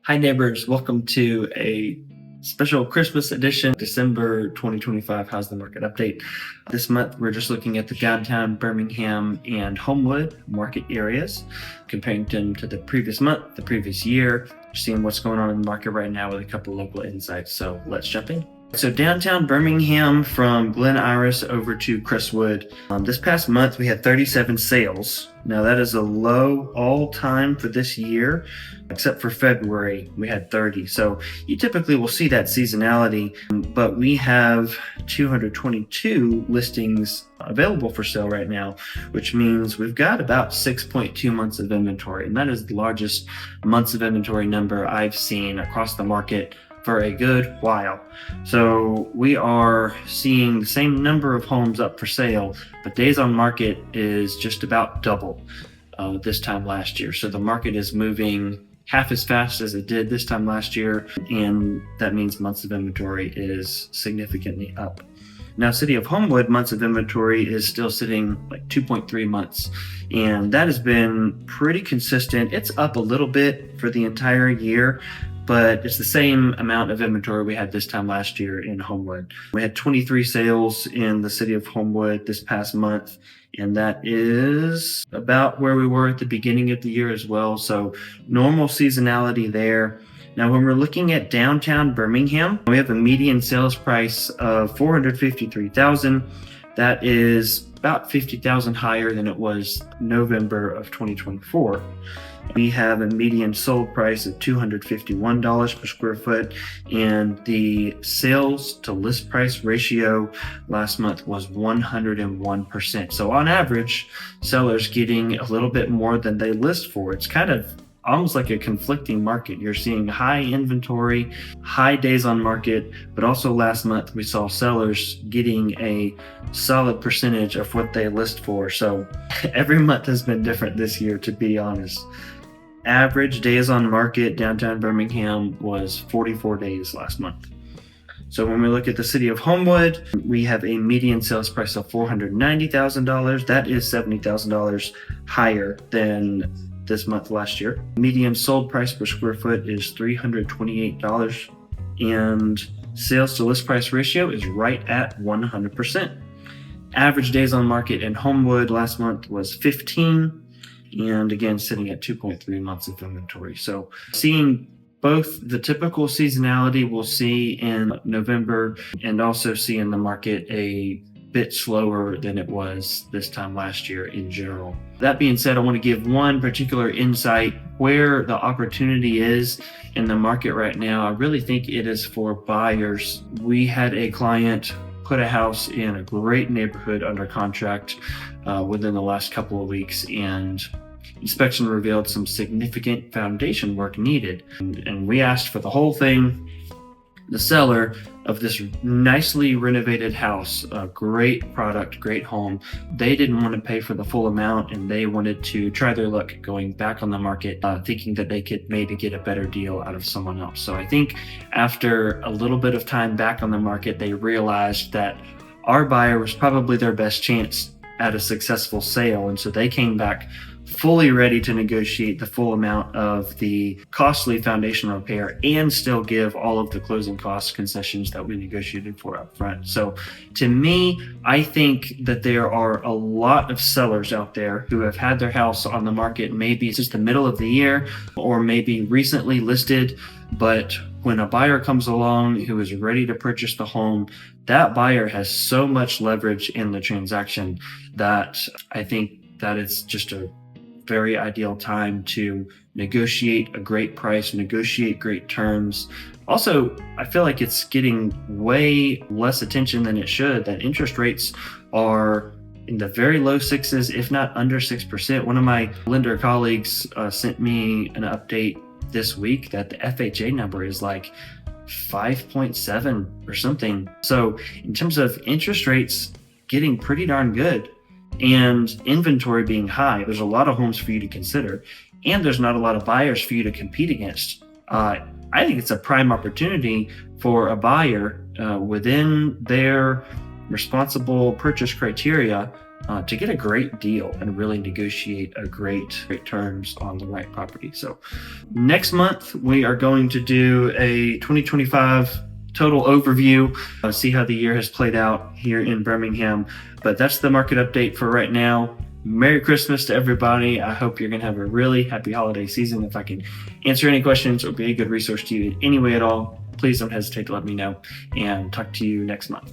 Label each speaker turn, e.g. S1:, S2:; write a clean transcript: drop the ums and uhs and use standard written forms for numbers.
S1: Hi, neighbors. Welcome to a special Christmas edition, December 2025 How's the Market Update. This month, we're just looking at the downtown Birmingham and Homewood market areas, comparing them to the previous month, the previous year, seeing what's going on in the market right now with a couple of local insights. So let's jump in. So downtown Birmingham, from Glen Iris over to Crestwood, this past month we had 37 sales. Now that is a low all time for this year, except for February we had 30. So you typically will see that seasonality, but we have 222 listings available for sale right now, which means we've got about 6.2 months of inventory, and that is the largest months of inventory number I've seen across the market for a good while. So we are seeing the same number of homes up for sale, but days on market is just about double this time last year. So the market is moving half as fast as it did this time last year, and that means months of inventory is significantly up. Now, City of Homewood months of inventory is still sitting like 2.3 months, and that has been pretty consistent. It's up a little bit for the entire year, but it's the same amount of inventory we had this time last year in Homewood. We had 23 sales in the City of Homewood this past month, and that is about where we were at the beginning of the year as well. So normal seasonality there. Now, when we're looking at downtown Birmingham, we have a median sales price of $453,000. That is about $50,000 higher than it was November of 2024. We have a median sold price of $251 per square foot, and the sales to list price ratio last month was 101%. So on average, sellers getting a little bit more than they list for. It's kind of almost like a conflicting market. You're seeing high inventory, high days on market, but also last month we saw sellers getting a solid percentage of what they list for. So every month has been different this year, to be honest. Average days on market downtown Birmingham was 44 days last month. So when we look at the City of Homewood, we have a median sales price of $490,000. That is $70,000 higher than this month last year. Median sold price per square foot is $328, and sales to list price ratio is right at 100%. Average days on market in Homewood last month was 15, and again sitting at 2.3 months of inventory. So seeing both the typical seasonality we'll see in November, and also seeing the market a bit slower than it was this time last year in general. That being said, I want to give one particular insight where the opportunity is in the market right now. I really think it is for buyers. We had a client put a house in a great neighborhood under contract within the last couple of weeks, and inspection revealed some significant foundation work needed. And we asked for the whole thing. The seller of this nicely renovated house, a great product, great home, they didn't want to pay for the full amount, and they wanted to try their luck going back on the market, thinking that they could maybe get a better deal out of someone else. So I think after a little bit of time back on the market, they realized that our buyer was probably their best chance at a successful sale, and so they came back fully ready to negotiate the full amount of the costly foundation repair and still give all of the closing cost concessions that we negotiated for up front. So to me, I think that there are a lot of sellers out there who have had their house on the market maybe since the middle of the year, or maybe recently listed, but when a buyer comes along who is ready to purchase the home, that buyer has so much leverage in the transaction that I think that it's just a very ideal time to negotiate a great price, negotiate great terms. Also, I feel like it's getting way less attention than it should, that interest rates are in the very low sixes, if not under 6%. One of my lender colleagues sent me an update this week that the FHA number is like 5.7 or something. So in terms of interest rates getting pretty darn good, and inventory being high, there's a lot of homes for you to consider, and there's not a lot of buyers for you to compete against. I think it's a prime opportunity for a buyer within their responsible purchase criteria to get a great deal and really negotiate great terms on the right property. So next month, we are going to do a 2025 total overview, see how the year has played out here in Birmingham. But that's the market update for right now. Merry Christmas to everybody. I hope you're going to have a really happy holiday season. If I can answer any questions or be a good resource to you in any way at all, please don't hesitate to let me know, and talk to you next month.